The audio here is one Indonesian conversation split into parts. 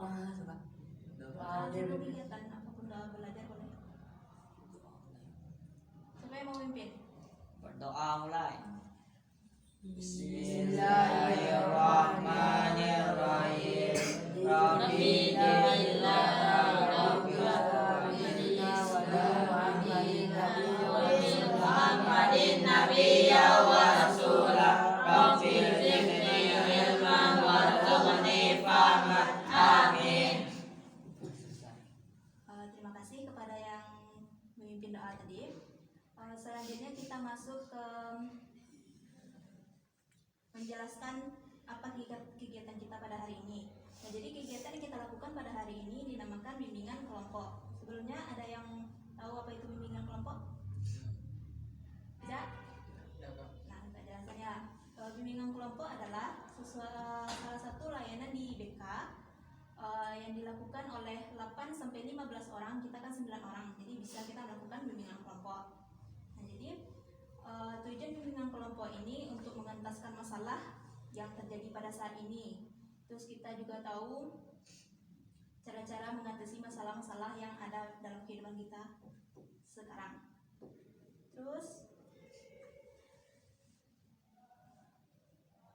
Sebelum kegiatan apapun doa belajar boleh. Siapa yang mau memimpin? Berdoa mulai. Bismillahirrahmanirrahim. Rabbi ja'alna rabbil alamin wa Muhammadin nabiyya wa rasulah. Rabbi zidni ilman warzuqni fahman. Amin. Terima kasih kepada yang memimpin doa tadi. Selanjutnya kita masuk ke menjelaskan apa kegiatan kita pada hari ini. Nah, jadi kegiatan yang kita lakukan pada hari ini dinamakan bimbingan kelompok. Sebelumnya ada yang tahu apa itu bimbingan kelompok? Tidak? Nah, kita jelaskan ya. Bimbingan kelompok adalah salah satu layanan di BK yang dilakukan oleh 8 sampai 15 orang. Kita kan 9 orang, jadi bisa kita melakukan bimbingan kelompok. Nah, jadi tujuan bimbingan kelompok ini untuk mengentaskan masalah yang terjadi pada saat ini. Terus kita juga tahu cara-cara mengatasi masalah-masalah yang ada dalam kehidupan kita sekarang. Terus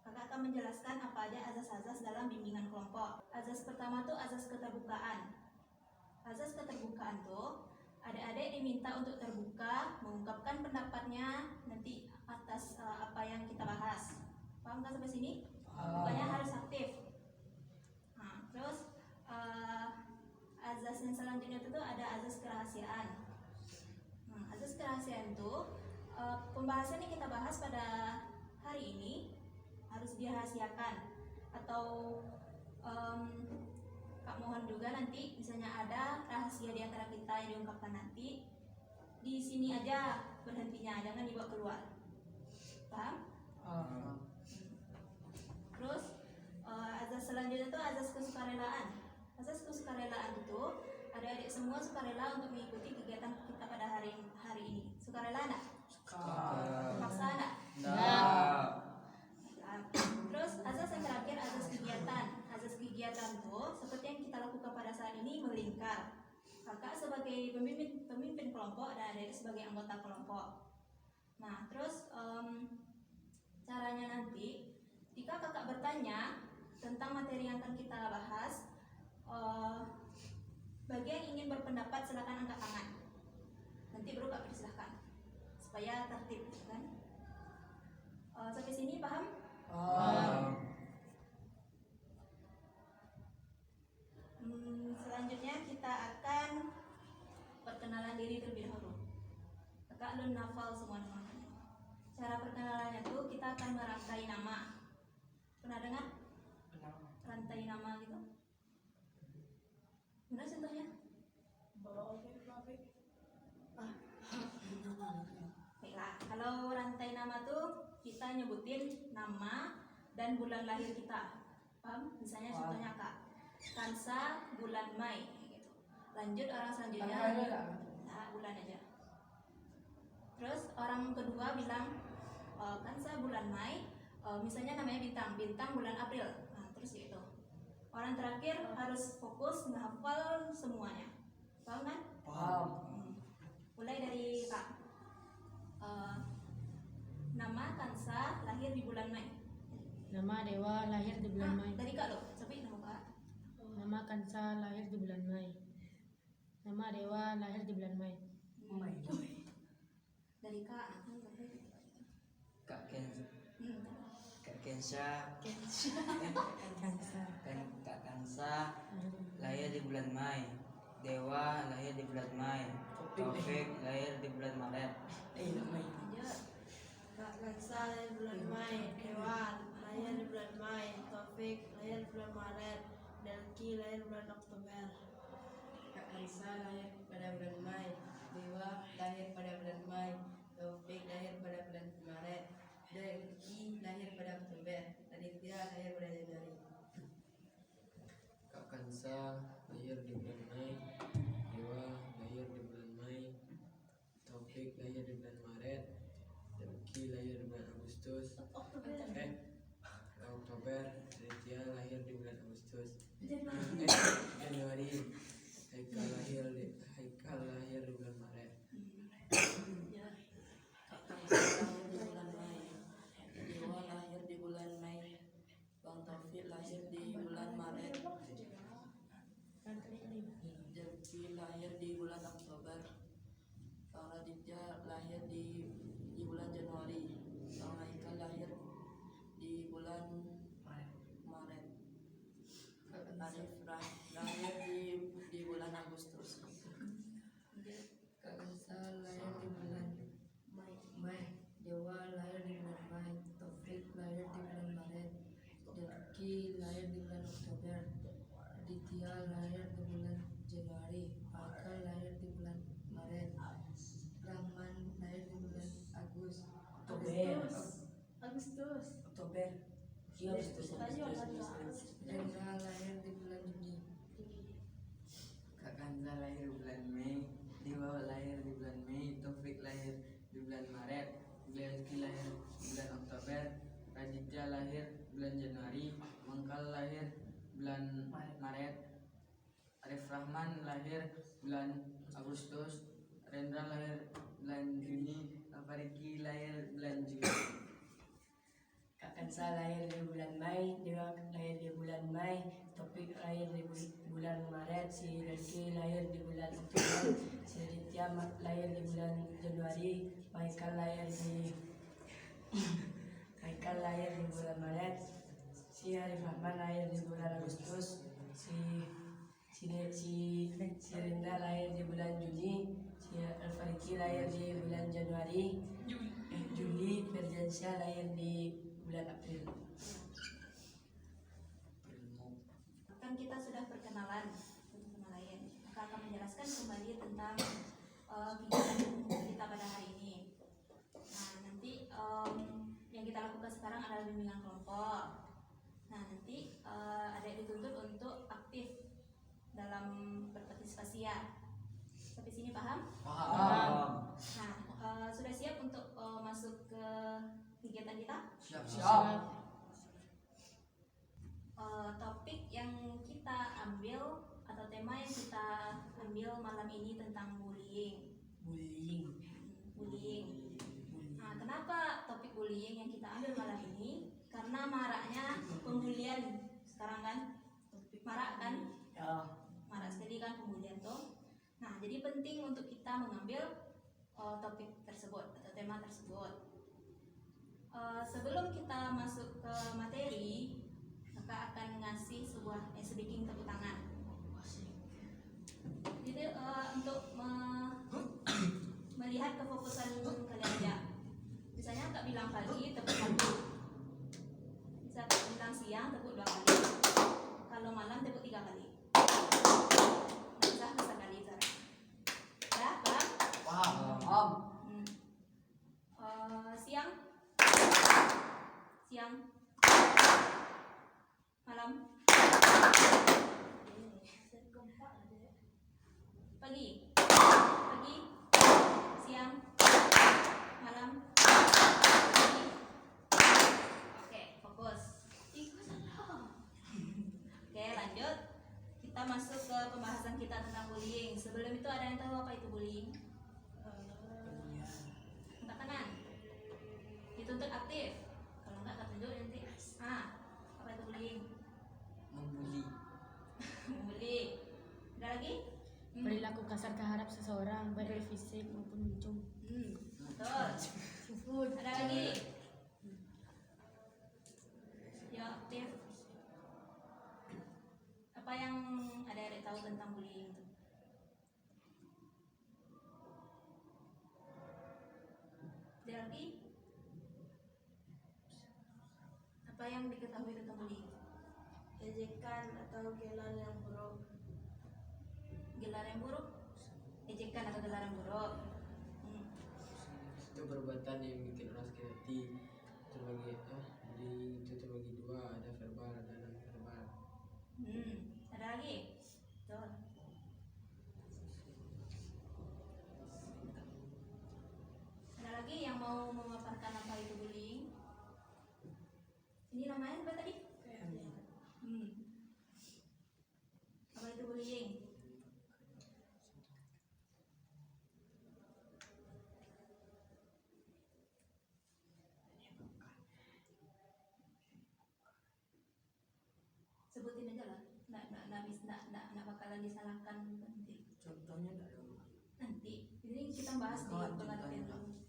kakak akan menjelaskan apa aja azas-azas dalam bimbingan kelompok. Azas pertama tuh azas keterbukaan. Azas keterbukaan tuh adik-adik diminta untuk terbuka, mengungkapkan pendapatnya nanti atas apa yang kita bahas. Paham kan sampai sini? Bukannya harus aktif. Nah, terus azas yang selanjutnya itu ada azas kerahasiaan. Azas kerahasiaan itu pembahasan yang kita bahas pada hari ini harus dirahasiakan, atau Kak mohon juga nanti misalnya ada rahasia di antara kita yang diungkapkan nanti di sini aja berhentinya, jangan dibawa keluar. Paham? Terus azas selanjutnya itu azas kesukarelaan. Azas kesukarelaan itu adik-adik semua sukarela untuk mengikuti kegiatan kita pada hari ini. Sukarela enggak? Paksa enggak? Terus azas yang terakhir azas kegiatan. Azas kegiatan itu seperti yang kita lakukan pada saat ini melingkar. Kakak sebagai pemimpin kelompok dan adik sebagai anggota kelompok. Nah, terus caranya nanti jika kakak bertanya tentang materi yang akan kita bahas, bagi yang ingin berpendapat silakan angkat tangan. Nanti baru kak persilahkan supaya tertib, kan? Sampai sini paham? Selanjutnya kita akan perkenalan diri terlebih dahulu. Kakak belum hafal semua namanya. Cara perkenalannya tuh kita akan merangkai nama. Pernah dengar? Rantai nama gitu. Mana contohnya? Baiklah, kalau rantai nama tuh kita nyebutin nama dan bulan lahir kita. Paham? Misalnya contohnya Kak Kansa bulan Mei gitu. Lanjut orang selanjutnya bulan aja. Terus orang kedua bilang Kansa bulan Mei, misalnya namanya Bintang bulan April. Nah, terus gitu. Orang terakhir harus fokus menghafal semuanya. Paham kan? Paham. Mulai dari Kak. Nama Kansa lahir di bulan Mei. Nama Dewa lahir di bulan Mei. Dari Kak loh, sampai nama Kak. Nama Kansa lahir di bulan Mei. Nama Dewa lahir di bulan Mei. Dari Kak. Kak Kensa. Kak Kansa lahir di bulan Mei. Dewa lahir di bulan Mei. Taufik lahir di bulan Maret. Kak Kansa lahir di bulan Mei. Dewa lahir di bulan Mei. Taufik lahir di bulan Maret. Delki lahir bulan Oktober. Kak Kansa lahir pada bulan Mei. Dewa lahir pada bulan Mei. Taufik lahir pada bulan Maret. Delki lahir pada Oktober. Aditya lahir pada Januari. Kak Kansa lahir di bulan Mei. Dewa lahir di bulan Mei. Taufik lahir di bulan Maret. Delki lahir di bulan Agustus. Oktober. Aditya lahir di bulan Agustus. Oktober. Rendra lahir di bulan Juni. Kak Kanza lahir bulan Mei, Dewa lahir di bulan Mei, Taufik lahir di bulan Maret, Delki lahir bulan Oktober, Raditya lahir bulan Januari, Mangkal lahir bulan Maret, Arif Rahman lahir bulan Agustus, Rendra lahir bulan Juni, Fariki lahir bulan Juli. Kak Kansa lahir di bulan Mei, Dewa lahir di bulan Mei, Topik lahir di bulan Maret, si Delki lahir di bulan Oktober, si Raditya lahir di bulan Januari, Michael lahir di bulan Maret, si Arif Rahman lahir di bulan Agustus, si Rendra lahir di bulan Juni, si Alfariki lahir di bulan Januari, Juli, Ferdiansyah lahir di bulan April. Kan kita sudah perkenalan satu sama lain, maka akan menjelaskan kembali tentang kegiatan kita pada hari ini. Nah, nanti yang kita lakukan sekarang adalah bimbingan kelompok. Nah, nanti ada dituntut untuk aktif dalam berpartisipasi ya. Sampai sini paham? Paham. Nah, sudah siap untuk masuk ke kegiatan kita? Siap. Topik yang kita ambil atau tema yang kita ambil malam ini tentang bullying. Bullying. Nah, kenapa topik bullying yang kita ambil malam ini? Karena maraknya pembulian sekarang kan, marak kan? Marak sekali kan pembulian tuh. Nah, jadi penting untuk kita mengambil topik tersebut atau tema tersebut. Sebelum kita masuk ke materi, maka akan ngasih sebuah sedikit tepuk tangan. Jadi untuk melihat kefokusan kalian aja. Misalnya Kak bilang pagi tepuk 1, bisa Kak bilang siang tepuk 2 kali, kalau malam tepuk 3 kali. Bisa kali cara. Ya, paham? Siang, malam, pagi, siang, malam, pagi. Oke, fokus. Oke, lanjut. Kita masuk ke pembahasan kita tentang bullying. Sebelum itu ada yang tahu apa itu bullying? Angkat tangan. Dituntut aktif. Kalau enggak tunjuk nanti. Apa itu bullying? Membuli. Membuli. Ada lagi? Perilaku kasar terhadap seseorang, baik dari fisik maupun mencium. Betul. Ada lagi? Ya, aktif. Apa yang adik-adik tahu tentang bullying itu? Ada lagi? Apa yang diketahui tentang bullying? Ejekan atau gelar yang buruk. Gelar yang buruk? Ejekan atau gelar yang buruk? Itu perbuatan yang bikin orang sakit hati. Terbagi dua, ada verbal, ada non verbal. Ada lagi? Betul. Ada lagi yang mau memaparkan apa itu bullying? Ini namanya apa tadi? Apa itu bullying? Sebutin aja lah. Nggak bakalan disalahkan nanti. Contohnya enggak ada. Nanti. Ini kita bahas di pengertian dulu.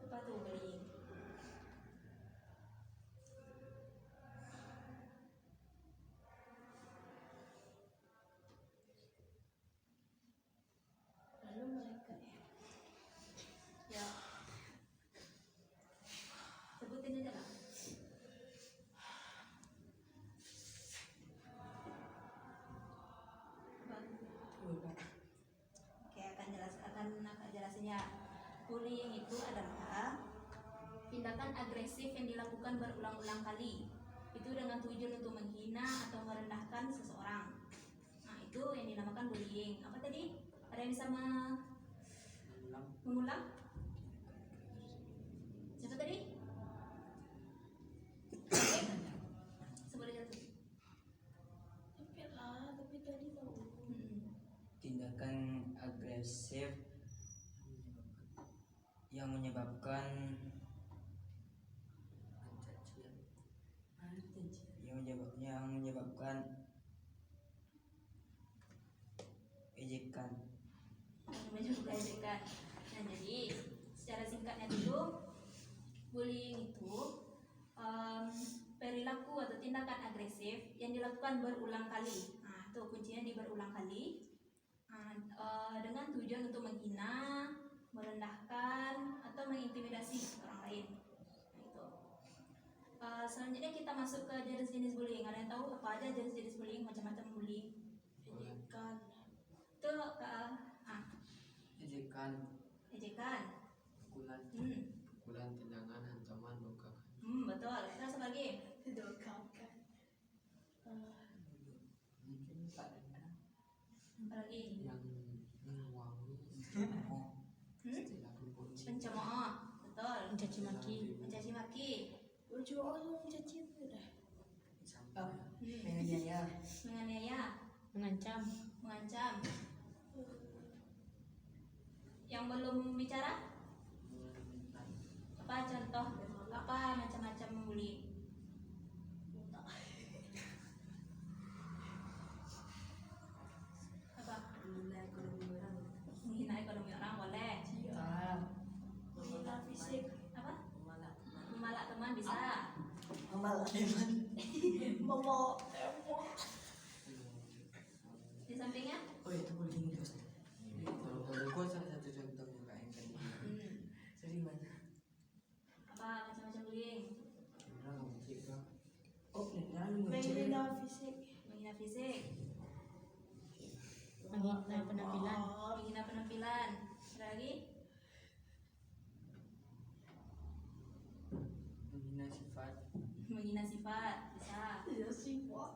Apa tuh bullying? Lalu mereka Ya. Sebutin aja lah. Apa? tindakan agresif yang dilakukan berulang-ulang kali. Itu dengan tujuan untuk menghina atau merendahkan seseorang. Nah, itu yang dinamakan bullying. Apa tadi? Ada yang bisa mengulang? Siapa tadi? Oke. Sebelum jatuh. Tapi tadi tahu. Tindakan agresif yang menyebabkan ejekan. Menyebabkan ejekan. Nah, jadi secara singkatnya dulu, bullying itu perilaku atau tindakan agresif yang dilakukan berulang kali. Nah, itu kuncinya di berulang kali. Dengan tujuan untuk menghina, merendahkan, atau mengintimidasi orang lain. Nah, itu. Selanjutnya kita masuk ke jenis-jenis bullying. Ada yang tahu apa aja jenis-jenis bullying? Macam-macam bullying. Ejekan. Itu Ejekan, ejekan. pukulan, Hmm. tendangan, hantaman, bukakan. Betul. Terus apa lagi? Dokakan. Mungkin tak ada Apa lagi? yang menguangi istilah bullying. Pencemooh. Betul. mencaci maki, Mencaci maki. Lucu orang caci udah. Menganiaya. Menganiaya. mengancam, Mengancam. Yang belum bicara? Apa contoh? Apa macam-macam bullying? Apa? Menghina ekonomi orang. Menghina ekonomi orang boleh. Menghina fisik. Apa? Memalak teman bisa. Memalak teman. Membawa tembok. Di sampingnya? Oh, itu bullying bos. Kalau gua salah satu contohnya Kak yang tadi. Sering mana? Apa macam-macam bullying? Orang benci Kak. Oh, jangan Menghina fisik. Menghina fisik. menghina penampilan, Menghina penampilan. Ada lagi? Menghina sifat. Menghina sifat bisa. Ya sih, Pak.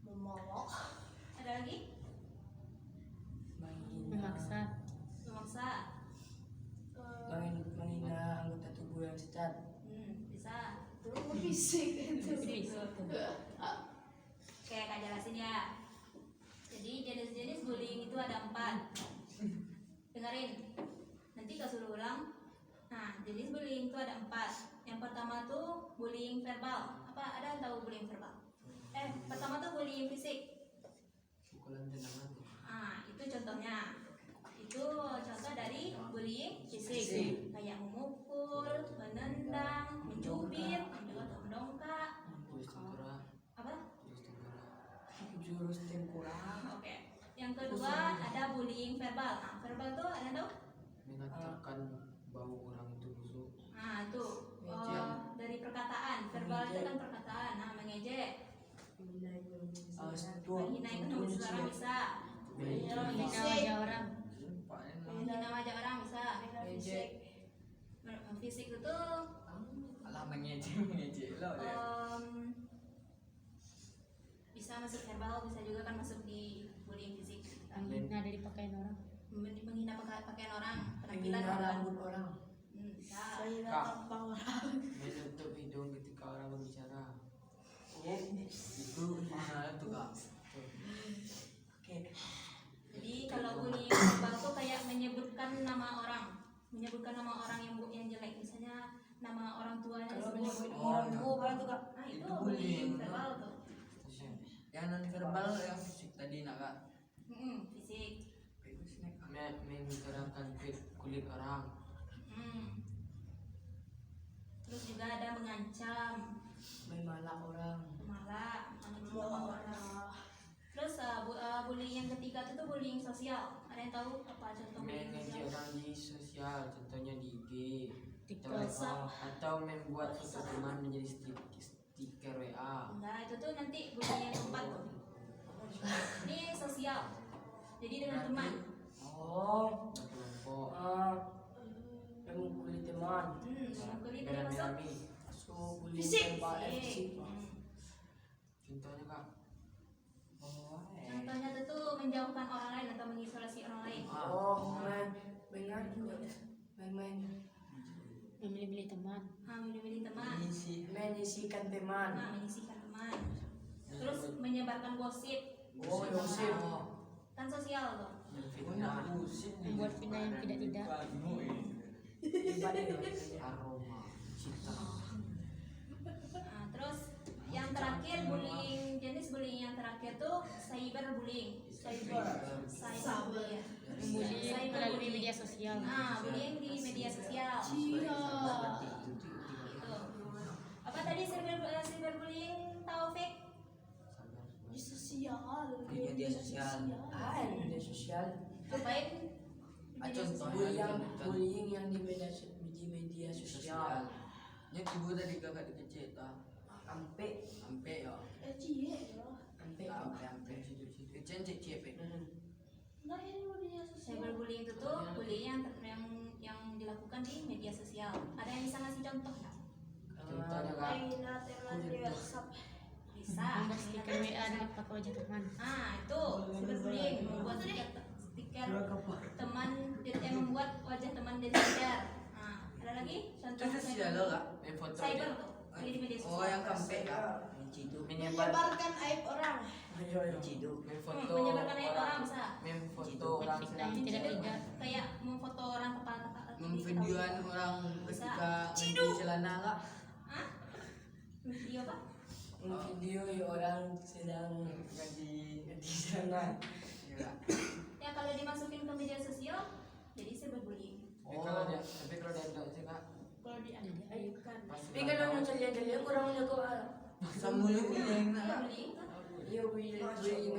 Memalak. Ada lagi? memaksa, Memaksa. menghina anggota tubuh yang cacat. Bisa. Terus fisik itu. Oke, Kak jelasin ya. Jadi jenis-jenis bullying itu ada 4. Dengerin. Nanti Kak suruh ulang. Nah, jenis bullying itu ada 4. Yang pertama tuh bullying verbal. Apa ada yang tahu bullying verbal? Pertama tuh bullying fisik. Pukulan, tendangan. Itu contohnya. Itu contoh dari bullying fisik. Kayak memukul, menendang, mencubit, mendongkak. Tulis tengkorak. Apa? Tulis tengkorak. Jurus tengkorak. Oke. Yang kedua ada bullying verbal. Verbal tuh ada yang tahu? Mengatakan bahwa orang itu busuk. Itu dari perkataan. Verbal itu kan perkataan. Mengejek, Menghina ekonomi. menghina ekonomi seseorang bisa. menghina Fisik. wajah orang, Menghina wajah orang bisa. Menghina fisik. Fisik itu Alah mengejek lo deh. bisa masuk verbal, bisa juga kan masuk di bullying fisik. menghina dari pakaian orang, Menghina pakaian orang, penampilan Menghina orang. rambut orang. Bisa. Menghina Kak. tampang orang. Menutup hidung ketika orang berbicara. Itu mana tuh Kak? Oke. Jadi kalau bullying verbal tuh kayak menyebutkan nama orang yang jelek, misalnya nama orang tuanya Kalau disebut menyebut orang orang tuh Kak. itu itu bullying bullying. verbal tuh. Yang non verbal yang fisik tadi nak Kak. Fisik. Membicarakan kulit orang. Terus juga ada mengancam, Memalak orang. memalak, menghina orang. Terus bullying yang ketiga itu tuh bullying sosial. Ada yang tahu apa contoh bullying Mengejek sosial? orang di sosial, contohnya di IG. TikTok, Atau membuat foto teman menjadi stiker WA. Enggak, itu tuh nanti bullying yang keempat tuh. Ini sosial. Jadi dengan teman. Oh, Kelompok. teman. Milih-milih teman. Menyisikan teman. Menyisihkan teman. Terus menyebarkan gosip. Oh, gosip. Kan sosial tuh. Membuat fitnah yang tidak-tidak. Aroma cinta. Terus yang terakhir bullying, jenis bullying yang terakhir tuh cyberbullying. Cyberbullying. Bullying melalui media sosial. Bullying di media sosial. Gitu. Apa tadi cyberbullying, Taufik? Di sosial. Di media sosial. Media sosial. Ngapain? Bullying yang di media sosial. Nya tiba tadi kakak dikecil Ampe ya. Ampe kecil cek Nah ini media sosial. Cyberbullying itu tuh bullying yang dilakukan di media sosial. Ada yang bisa ngasih contoh nggak? Contohnya kak. Mainan teman di WhatsApp. Bisa. Membuat stiker WA dan pakai wajah teman. Itu cyberbullying, membuat stiker teman, membuat wajah teman di stiker. Ada lagi contoh Itu sosial lo kak. Main foto. cyber tuh di media sosial. Oh yang kampe kak. Menyebarkan aib orang. Main foto. Menyebarkan aib orang bisa. Main foto Buat orang fitnah yang tidak-tidak. Kayak memfoto orang kepala memvideoan orang ketika ganti celana kak. Video apa? Video orang sedang Ganti di sana. Iya. Ya kalau dimasukin ke media sosial jadi cyberbullying. Tapi kalau dia enggak sih kak. Kalau diaibkan. Tapi kalau yang celia-celia kurang jago. Sambil bullying kak. Bullying tuh Iya, bullying.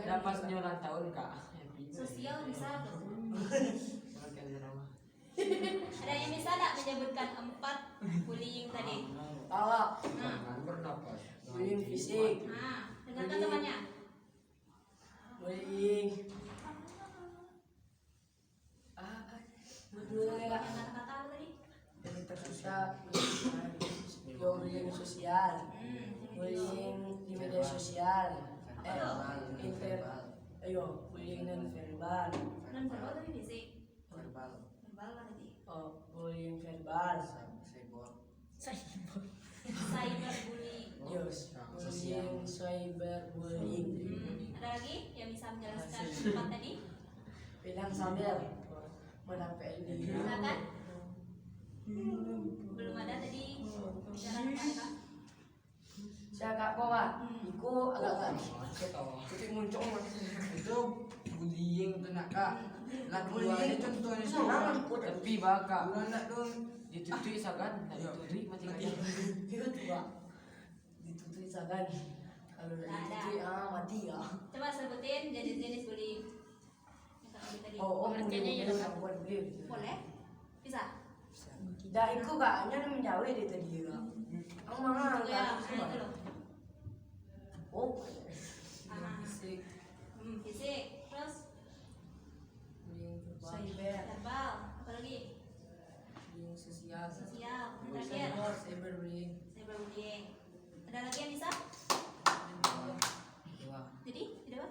Dapat ulang tahun kak. sosial bisa tuh. Makan drama. Ada yang bisa nggak menyebutkan 4 bullying tadi? Tawa. Bernapas. Bullying fisik. Dengarkan temannya. Bullying. Yang kata-kata apa tadi? Yang tersusah. Bullying sosial. Bullying di media sosial. Bullying non verbal. Non verbal tapi fisik. Verbal. Verbal apa tadi? Bullying verbal. Cyberbullying. Yes. Bullying, cyberbullying. Ada lagi yang bisa menjelaskan 4 tadi? Bilang sambil menampak ini. Silakan. Belum ada tadi bicara apa? Saya kak Pak. Iku agak tapi muncul Itu bullying tuh nak kak. Lakuannya contohnya semua. Tapi bakal. Bukan nak dong. ditutui sagan, ditutui mati kaya. Itu Pak. Ditutui sagan. Kalau ditutui mati ya. Coba sebutin jenis-jenis bullying. Yang tadi. Pengertiannya ya, Kak. Boleh? Bisa? Tidak, itu Kak, hanya menjauh dari tadi Kak. Ang mga Ya, itu loh. Oh, Fisik. Fisik. Terus verbal. Apa lagi? sosial. Sosial. Yang terakhir. Cyberbullying. Cyberbullying. Ada lagi yang bisa? Jadi, tidak apa?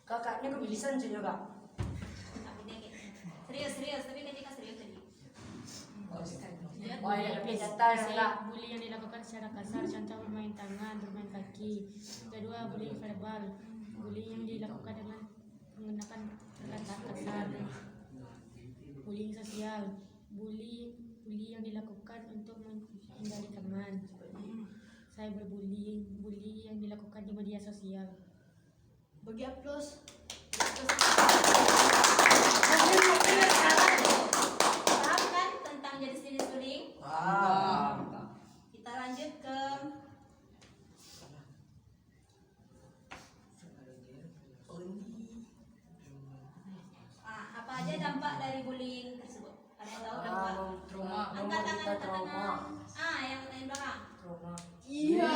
Kakaknya kebilisan sih Kak. Serius, tapi ketika serius tadi. Wah, ya lebih nyata ya Kak. Bullying yang dilakukan secara kasar, contoh bermain tangan, bermain kaki. Kedua, bullying verbal. Bullying yang dilakukan dengan menggunakan perkataan kasar. Bullying sosial. Bullying yang dilakukan untuk menghindari teman. Cyberbullying, bullying yang dilakukan di media sosial. Bagi aplaus. Paham kan tentang jenis-jenis bullying? Kita lanjut ke apa aja dampak dari bullying tersebut? Ada yang tahu dampak? Trauma. Angkat tangan, Kita angkat trauma. tangan. Yang belakang. Trauma. Iya.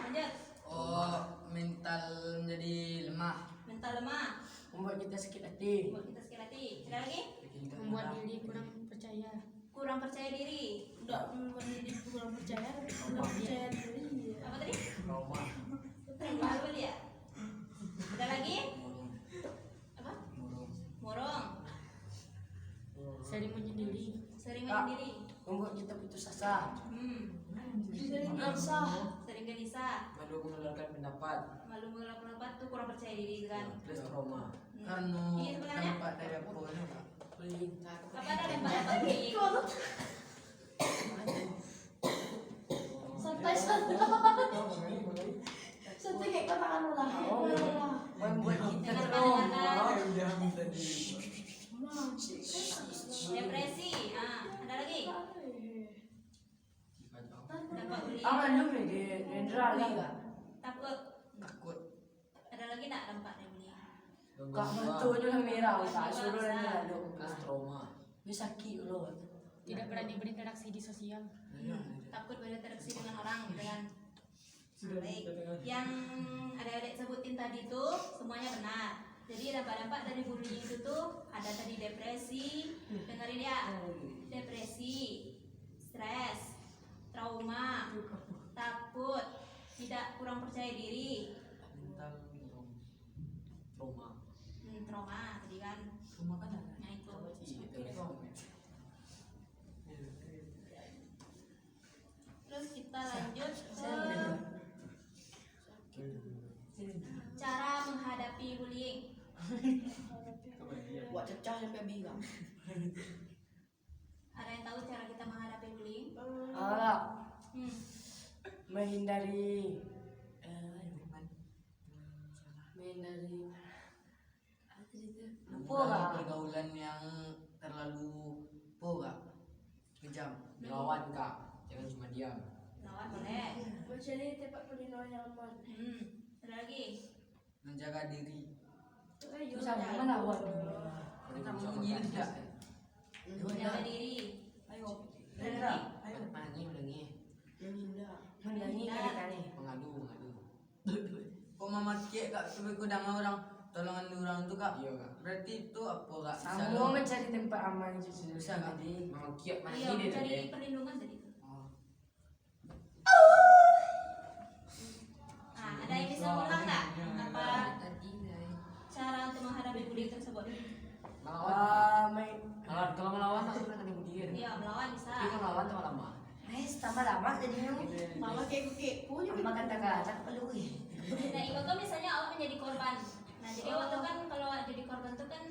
Lanjut. Oh, mental menjadi lemah. Mental lemah. Membuat kita sakit hati. Buat kita sakit hati. Ada lagi? Membuat diri kurang percaya. Kurang percaya diri. Udah menjadi kurang percaya. Kurang percaya diri. Apa tadi? Trauma. Malu dia. Ada lagi? Apa? Murung. Murung. Sering menyendiri. Sering percaya diri. membuat kita putus asa, Sering gelisah. Sering gelisah, malu mengeluarkan pendapat, malu mengeluarkan pendapat tuh kurang percaya diri kan. plus trauma. Karena Iya sebenarnya. dampak dari apa ini Kak? Apa ada dampak bullying? Santai santai. Santai kayak katakan ulang. Membuat kita Dengan trauma. Depresi, ada lagi. Dampak bullying. Apa dulu di Dendra lah? Takut. Takut. Ada lagi nak dampak dari bullying? Kak mantu itu lah merah, tak suruh Bisa. dia lalu plus trauma. Dia sakit loh. Tidak berani berinteraksi di sosial. Takut berinteraksi dengan orang gitu kan. Baik, yang adik-adik sebutin tadi itu semuanya benar. Jadi dampak-dampak dari bullying itu tuh ada tadi depresi, dengerin ya, depresi, stres, trauma, takut, tidak kurang percaya diri, Mental trauma. trauma tadi kan. Trauma kan ada. Nah itu. Terus kita lanjut ke cara menghadapi bullying. Buat cecah sampai bingung. Ada yang tahu cara kita menghadapi bullying? Alah, Hmm. menghindari Bukan pergaulan yang terlalu kejam. melawan Kak, jangan cuma diam. Lawan boleh. Mencari tempat perlindungan yang aman. Ada lagi? Menjaga diri. Bisa melawan. Kita menguji tidak. Menjaga diri. Ayo. Ada lagi? Mendangi kali-kali. Mengadu. Kok mama cek Kak sampai kudang orang tolongan orang tuh Kak. Iya Kak. Berarti itu apa Kak? Kamu mencari tempat aman justru Bisa, Kak. tadi. Mama kiat mana Ayo ini mencari tadi. perlindungan tadi. Oh. Ada yang bisa ulang nggak? Apa cara untuk menghadapi bullying tersebut? Melawan. Kalau melawan aku kena budir. Iya, melawan bisa. Tapi kalau melawan tambah lama. Tambah lama jadinya. Mama kayak kepo juga. Makan kata perlu. Nah, itu tuh misalnya awak menjadi korban. Nah, jadi awak tuh kan kalau jadi korban tuh kan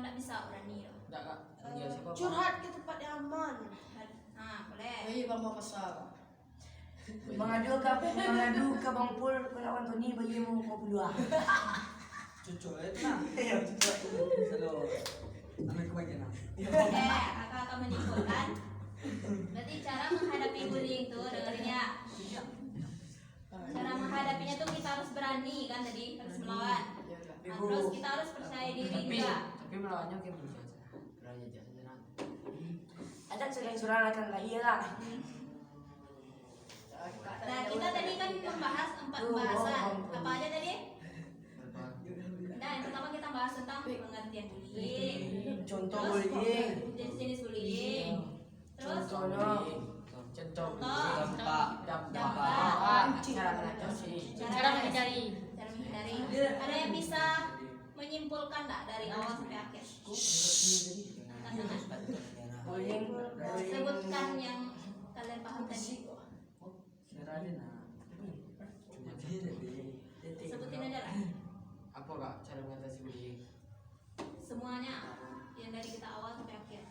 nggak bisa berani. Enggak Kak. Dia siapa? Curhat ke tempat yang aman. Nah, boleh. Iya bang mau pasal. Mengadu ke Bang Pul melawan Tony bagi mau 22. Cucu itu nah. Iya, cucu. Selalu. Ambil kebagian. Oke, kakak akan menyimpulkan. Berarti cara menghadapi bullying tuh dengerin ya. Cara menghadapinya tuh kita harus berani kan tadi, harus melawan. Nah, terus kita harus percaya diri juga. Tapi melawannya kayak berusaha. Berani jangan. Ada curang-curang akan lah iyalah. Nah, kita tadi kan membahas 4 pembahasan. Apa aja tadi? Nah, yang pertama kita bahas tentang pengertian bullying. Contoh Terus bullying. jenis-jenis bullying. Terus Contoh dampak. cara mengatasi. Cara menghindari. cara menghindari. Ada yang bisa menyimpulkan nggak dari awal sampai akhir? Bullying. Sebutkan yang kalian paham tadi. Sebutin aja lah. Apa Kak cara mengatasi bullying? Semuanya yang dari kita awal sampai akhir.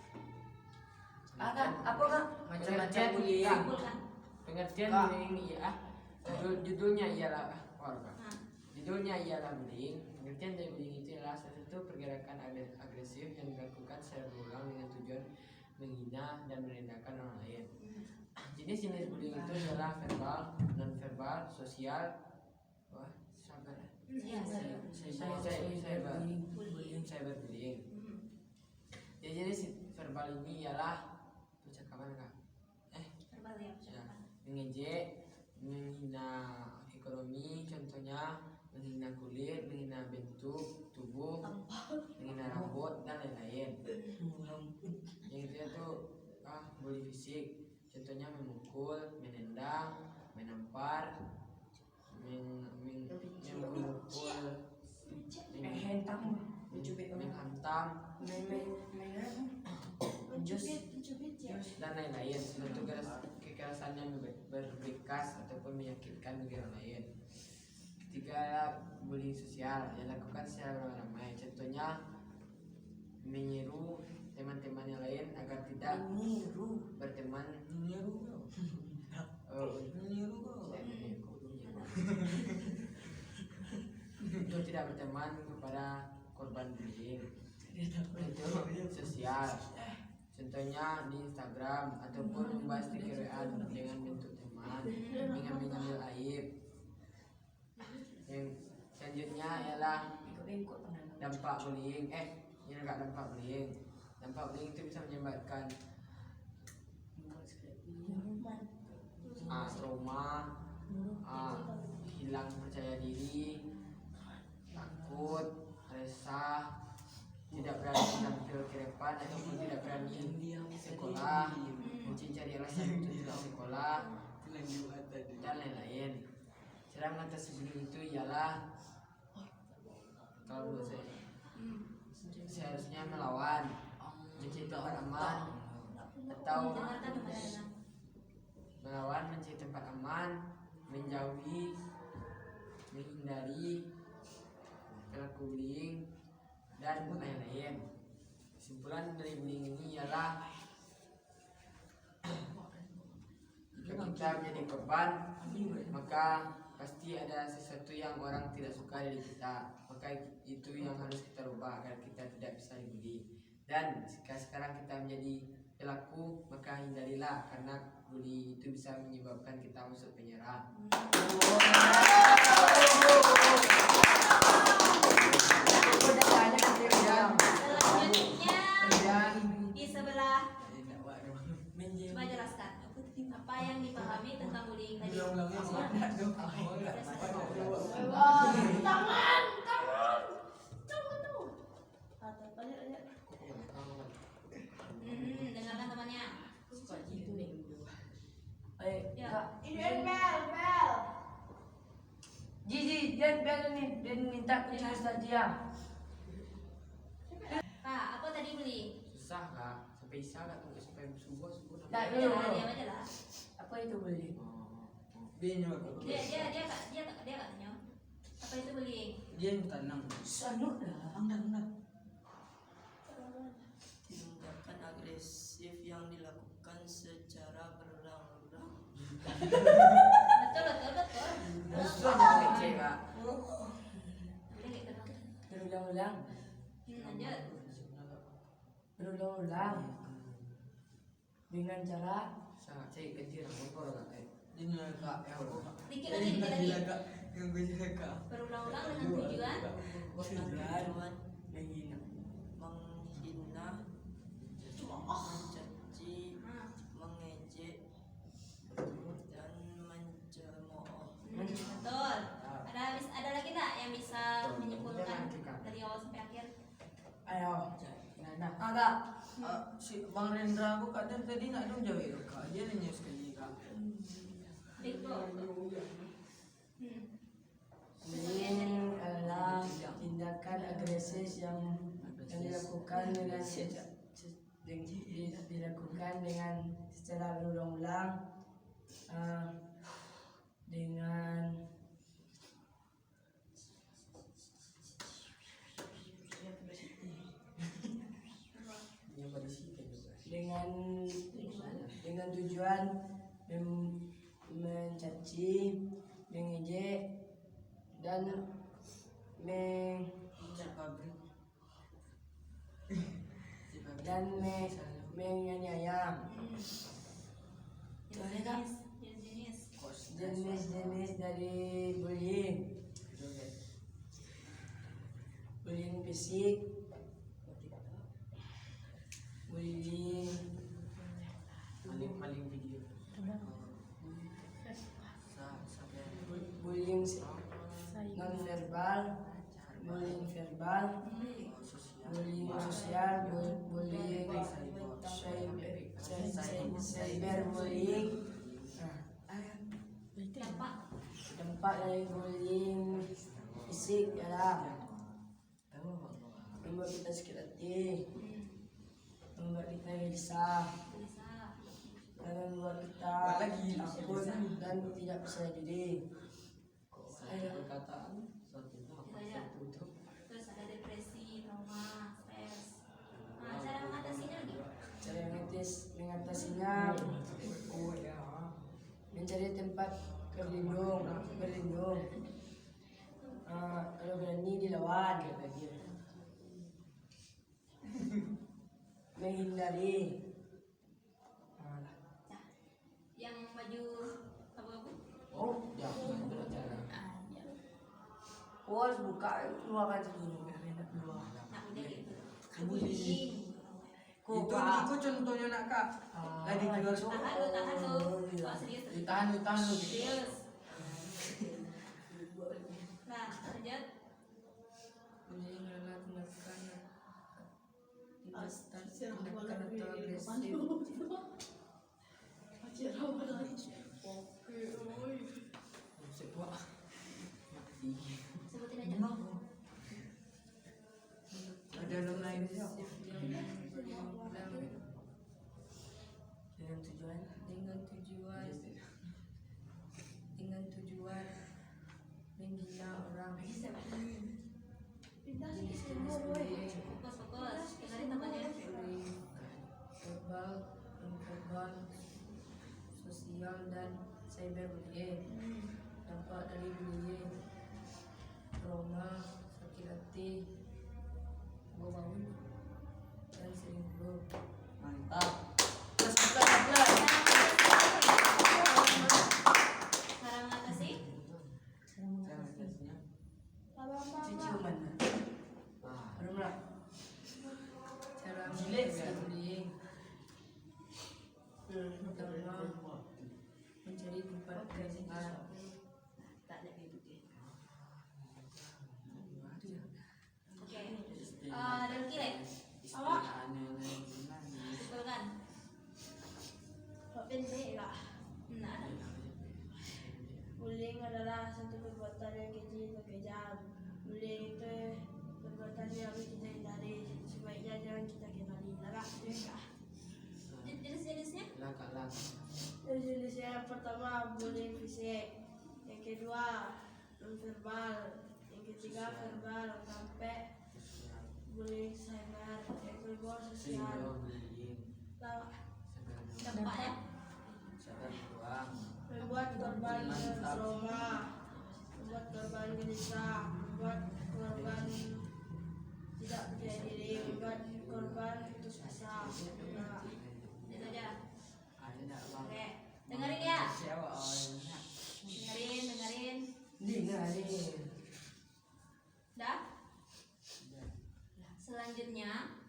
Apa Kak? Macam-macam bullying. Simpulkan. Pengertian Kak. bullying iya. Judulnya ialah Nah, Judulnya ialah bullying. Pengertian dari bullying itu ialah suatu pergerakan agresif yang dilakukan secara berulang dengan tujuan menghina dan merendahkan orang lain. Jenis-jenis bullying itu adalah verbal, non-verbal, sosial, cyberbullying. Ya, jenis verbal ini ialah percakapan Kak. verbal ya, percakapan. Mengejek, menghina ekonomi, contohnya menghina kulit, menghina bentuk tubuh, menghina rambut dan lain-lain. Yang itu bully fisik, contohnya memukul, menendang, menampar, memukul, menghantam, Mencubit ya. dan lain-lain. Bentuk kekerasan yang berbekas ataupun menyakitkan bagi orang lain. Ketiga, bullying sosial yang dilakukan secara ramai. Contohnya menyeru teman-teman yang lain agar tidak berteman untuk tidak berteman kepada korban bullying. Itu sosial. Contohnya di Instagram ataupun membahas stiker WA dengan bentuk teman, mengambil aib. Yang selanjutnya ialah dampak bullying. Ini enggak dampak bullying. Dampak bullying itu bisa menyebabkan trauma, hilang percaya diri, takut, resah, tidak berani tampil ke depan ataupun tidak berani sekolah, mencari alasan untuk tidak sekolah, dan lain-lain. Cara mengatasi bullying itu ialah, kalau menurut saya, seharusnya melawan, mencari tempat aman, atau melawan, mencari tempat aman, menjauhi, menghindari pelaku bullying, dan lain-lain. Kesimpulan dari bullying ini ialah jika kita menjadi korban, maka pasti ada sesuatu yang orang tidak suka dari kita. Maka itu yang harus kita rubah agar kita tidak bisa dibully. Dan jika sekarang kita menjadi pelaku, maka hindarilah karena bully itu bisa menyebabkan kita masuk penjara. Selanjutnya di sebelah coba jelaskan apa yang dipahami tentang bullying tadi. Dengarkan temannya. Ya. Gigi, dia minta kucing saja. Kak, apa tadi bullying? Susah kak, sampai isa kak tunggu sampai subuh. Tak Ya, dulu. diam aja lah. Apa itu bullying? Dia katanya. Apa itu bullying? Dia yang tenang. Sanuk dah, angkat. Tindakan agresif yang dilakukan secara berulang-ulang. Betul. Susah kecil kak. Bullying gitu. Berulang-ulang. Lanjut. Berulang-ulang. Dengan cara Sangat cek kecil ngobrol kak. Ini kak, Dikit lagi. yang gue juga kak. Berulang-ulang dengan tujuan. Tujuan menghina. menghina, mencaci, mengejek, dan mencemooh. Betul. Ada lagi nggak yang bisa menyimpulkan dari awal sampai akhir? Ayo, Nana. Kak, si Bang Rendra aku kadang tadi nak dong jawab kak. Dia nanya sekali kak. Itu. Bullying adalah tindakan agresif yang dilakukan dengan secara berulang-ulang dengan tujuan mencaci, mengejek, dan menganiaya. Jenis-jenis dari bullying: bullying fisik, bullying Maling video. bullying non verbal, bullying verbal, bullying sosial, bullying cyberbullying. Dampak dari bullying fisik adalah membuat kita sakit hati, membuat kita gelisah Bisa. dan membuat kita Lagi. takut dan tidak percaya diri. Perkataan satu Bisa ya. Terus ada depresi, trauma, stres. Nah, cara mengatasinya lagi. Cara mengatasinya mencari tempat berlindung. Kalau berani dilawan, menghindari. Yang baju abu-abu. oh jangan berbicara Oh, harus buka keluarkan dulu. Nah, udah gitu. Bullying. Kok, Itu Pak? contohnya nak kak. Lagi keluar Tahan lu. Oh, serius. ditahan lu Serius. Nah, lanjut. Bullying adalah tindakan atau agresif sebuah Sebutin aja. ada yang lainnya. Dengan tujuan dengan tujuan menghina orang jenis-jenis bullying Fokus. Dengerin temannya. bullying verbal, nonverbal, sosial dan cyberbullying. Dampak dari bullying: trauma, sakit hati, bau dan selingkuh. Mantap. Cara mengatasi. cuci mana? Belum lah. Cara Jilet mengatasi kan? bullying: pertama, mencari tempat aman. Tak ada gitu. Oke. Dan kile. Simpulkan. Pendek lah. Nah, Bullying adalah satu perbuatan yang keji atau kejam. Bullying itu perbuatan yang harus kita hindari. Sebaiknya jangan kita kenali. Lagak, mereka. jenis-jenisnya. laka Jenisnya yang pertama bullying fisik, yang kedua non-verbal, yang ketiga verbal sampai bullying cyber, yang kedua sosial. Lah, Dampaknya. membuat korban trauma, membuat korban gelisah, membuat korban tidak percaya diri, membuat korban putus asa. Nah, Itu aja. Oke. Dengerin ya. Dengerin. Dah. Selanjutnya,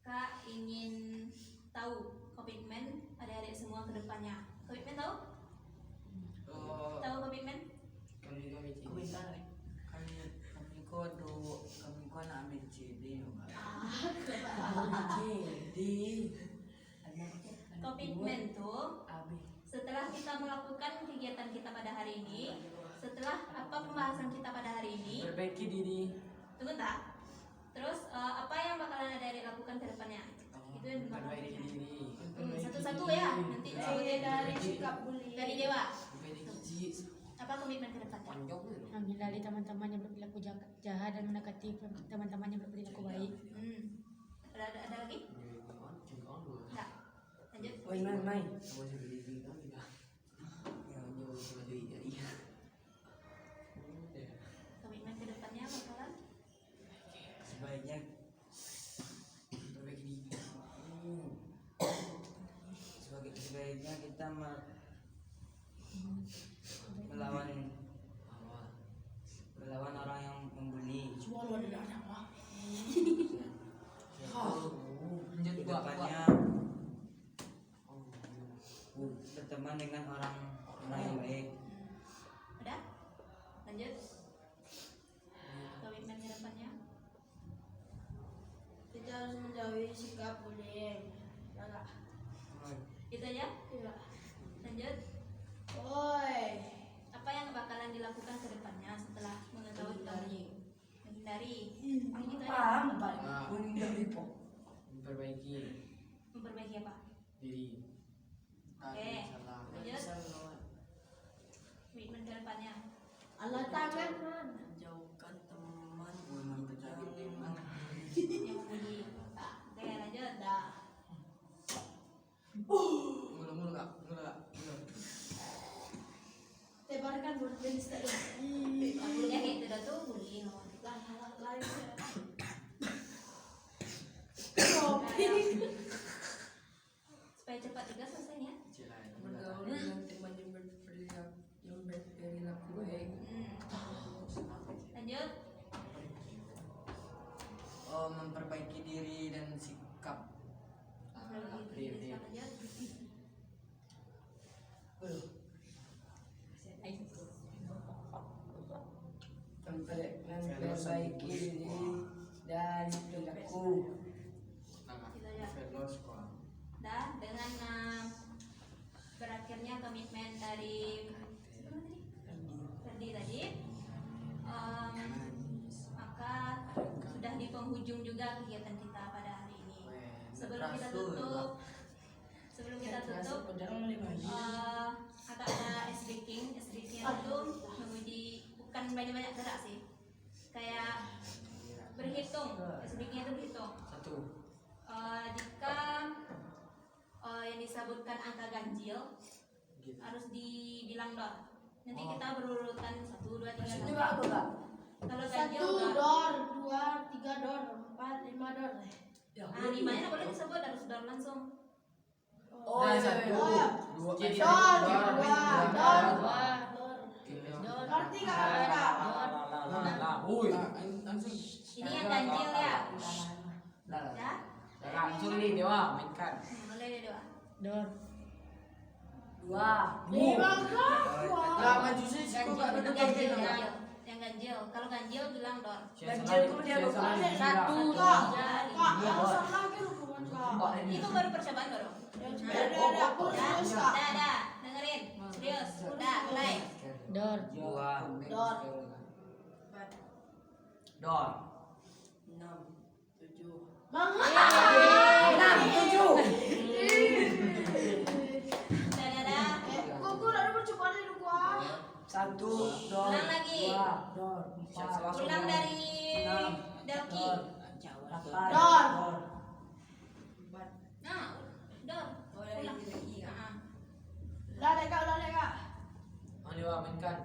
Kak ingin tahu komitmen adik-adik semua ke depannya. Komitmen tahu? Tahu komitmen? Kami ko na ambil CD no. Komitmen tuh setelah kita melakukan kegiatan kita pada hari ini, setelah apa pembahasan kita pada hari ini, perbaiki diri tunggu tak? Terus apa yang bakalan adik-adik lakukan ke depannya? Itu yang perbaiki komitmen. diri Satu-satu ya, nanti sebutin dari sikap bullying. dari Dewa. perbaiki Apa komitmen ke depannya? panjang dulu menghindari teman-teman yang berperilaku jahat dan mendekati teman-teman yang berperilaku baik. Ada lagi? Enggak. Lanjut. Main. Komitmen ke depannya bakalan Sebaiknya sebaiknya kita melawan orang yang membuli. Di depannya berteman dengan orang yang baik. Udah? Lanjut. Komitmen ke depannya. Kita harus menjauhi sikap bullying. Lagak. Itu aja? Iya. Lanjut. Oi. Apa yang bakalan dilakukan ke depannya setelah mengetahui menghindari. Gitu aja. Paham, Pak. Menghindari po. memperbaiki apa? Diri. Oke. Salah. Lanjut. Komitmen ke depannya. Allah tangan man. Menjauhkan teman Yang membuli. Oke, lanjut. Dah. Mulu kak. Tebarkan bulan setiap. Ya gitu dah tuh bullying. Supaya cepat juga selesainya. bergaul dengan teman yang berperilaku baik. Lanjut. Memperbaiki diri dan sikap. Lanjut. memperbaiki diri dan perilaku. Gitu aja. Dan dengan berakhirnya komitmen dari Ferdi tadi, maka sudah di penghujung juga kegiatan kita pada hari ini. Sebelum kita tutup, agak ada ice breaking. Ice breaking itu menguji bukan banyak-banyak gerak sih, kayak berhitung. Ice breaking itu berhitung. Satu. Jika yang disebutkan angka ganjil harus dibilang dor. Nanti kita berurutan 1, 2, 3 Maksudnya dor. apa kak? Kalau ganjil 1 dor. dor, 2, 3 dor, 4, 5 dor. Nah, 5-nya nggak boleh disebut, harus dor langsung. Oh Nah, iya, satu. iya. Dua. Jadi Dor, dor, dor, dor. dor. Dor. Ngerti nggak kakak? Ini yang ganjil ya. Ya? Langsung nih Dewa mainkan. Boleh deh doa. Dor. 2. Lah maju sih siku gak Itu duduk ganjil gitu. ya. Yang ganjil. Kalau ganjil bilang dor. Ganjil itu dia lupa. 1, Kak, 2, kak, alasan lagi hukuman kak. Itu baru percobaan baru. Ada, aku serius kak. Dah, dengerin. Serius. Udah, mulai. Dor. 2. Dor. 4, Dor. 6, 7. Mangga. 6, 7. Dah. Kok gue ada percobaan di gua? 1, dor. Ulang lagi. 2, dor. 4, Ulang dari Delki. 8, Dor. dor. 4. Nah, dor. Oh, dari Ulang. lagi kan. Nah, Udah deh kak, udah deh kak. Dewa mainkan.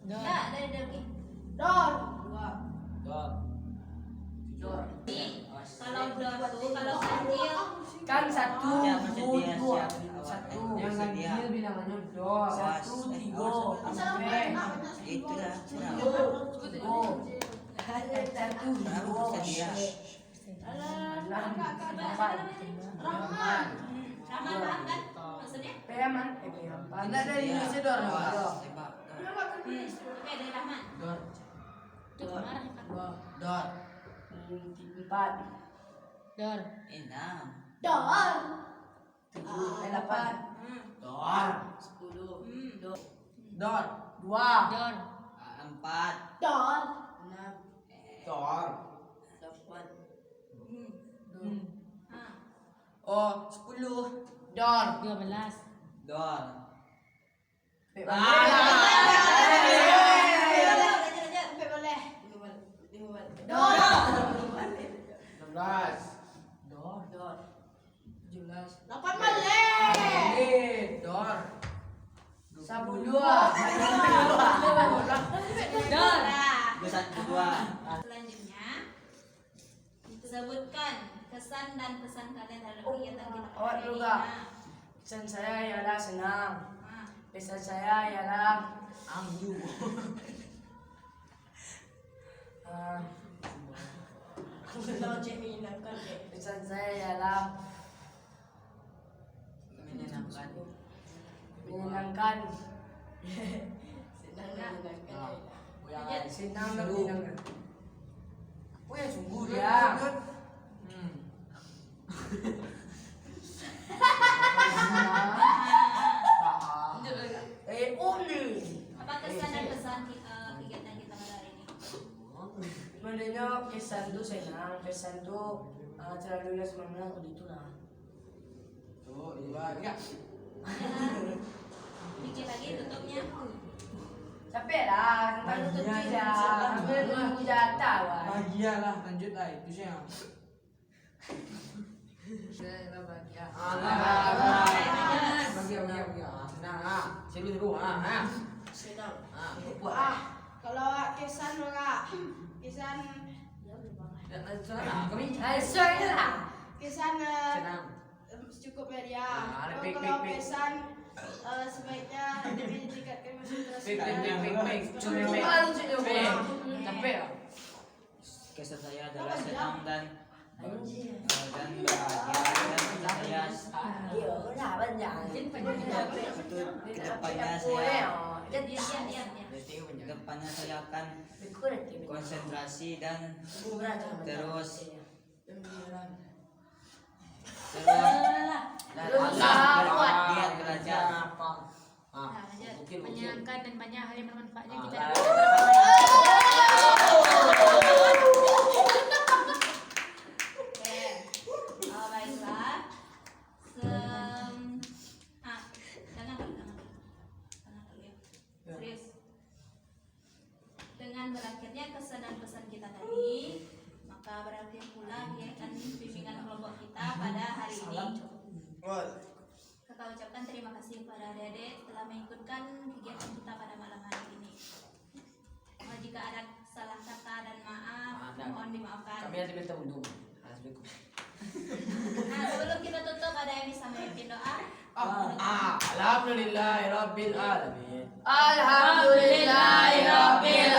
Dor. dah, dari Delki. Dor. 2. Dor. Dor. Nih, kalau dor tuh, kalau ganjil Kan 1, Ya, masih 2, dia 2. siap. 1, Yang ganjil bilangannya dor. 1, 3. Bisa Sampai. Itu dah. Satu, Kenapa dua, bisa dia? enam, Rahman. Rahman paham kan? Maksudnya? Peman, Peman. Tidak ada Indonesia dor. Tembak. Oke, dari Rahman. Dor. Itu marah ya, Kak. Dor. 4, Dor. 6. Dor. 7, 8, Dor. 10. Dor. Dor. 2, Dor. 4. Dor. 6. Dor. 8. Ah, Oh 10. dor. 12. Dor. lanjut. Sampai boleh. 5. Dor. 16. Dor. Dor. 17. 8 boleh. Dor. 12. Dor. Nah, 2. selanjutnya sebutkan kesan dan pesan kalian terhadap Oh, kegiatan kita pada awak hari dulu, ini. Kak. Pesan saya ialah senang. Nah, Pesan saya ialah Amju. pesan saya ialah Menyenangkan. menyenangkan, Senang dan menyenangkan. senang dan menyenangkan. Apa yang sungguh Dor. dia? Uli. apa kesan dan pesan kegiatan kita pada hari ini? Sebenarnya kesan tuh senang, kesan tuh terlalu semangat begitu lah. 1, 2, 3. Dikit lagi tutupnya. Capek lah, kan tutup tidak. Ambil dulu jatah wah. Bahagia lah, lanjut lah itu sih yang. Saya bahagia. Bahagia. Senang seru. Senang. Buat. Kalau kesan maka kesan Saya lah. kesan Senang. cukup media. Nah, pik, Kalau pik. kesan sebaiknya lebih ditingkatkan konsentrasi. Pik. Cukup lah lucu juga. Capek lah. Kesan saya adalah senang dan Anjir. bahagia dan saya Iya, udah banyak. untuk kedepannya saya kedepannya saya akan konsentrasi dan terus giat belajar. Nah, lanjut. Menyenangkan dan banyak hal yang bermanfaatnya kita Oke. Baiklah. Jangan dulu ya. Serius. Dengan berakhirnya kesan dan pesan kita tadi, maka berakhir pula kegiatan bimbingan kelompok kita pada hari ini. Kakak ucapkan terima kasih kepada adik-adik telah mengikutkan kegiatan kita pada malam hari ini. Jika ada salah kata dan maaf, mohon dimaafkan. Kami nanti minta untung. Assalamualaikum. Nah, sebelum kita tutup, ada yang bisa memimpin doa? Alhamdulillahirabbil alamin. Alhamdulillahirabbil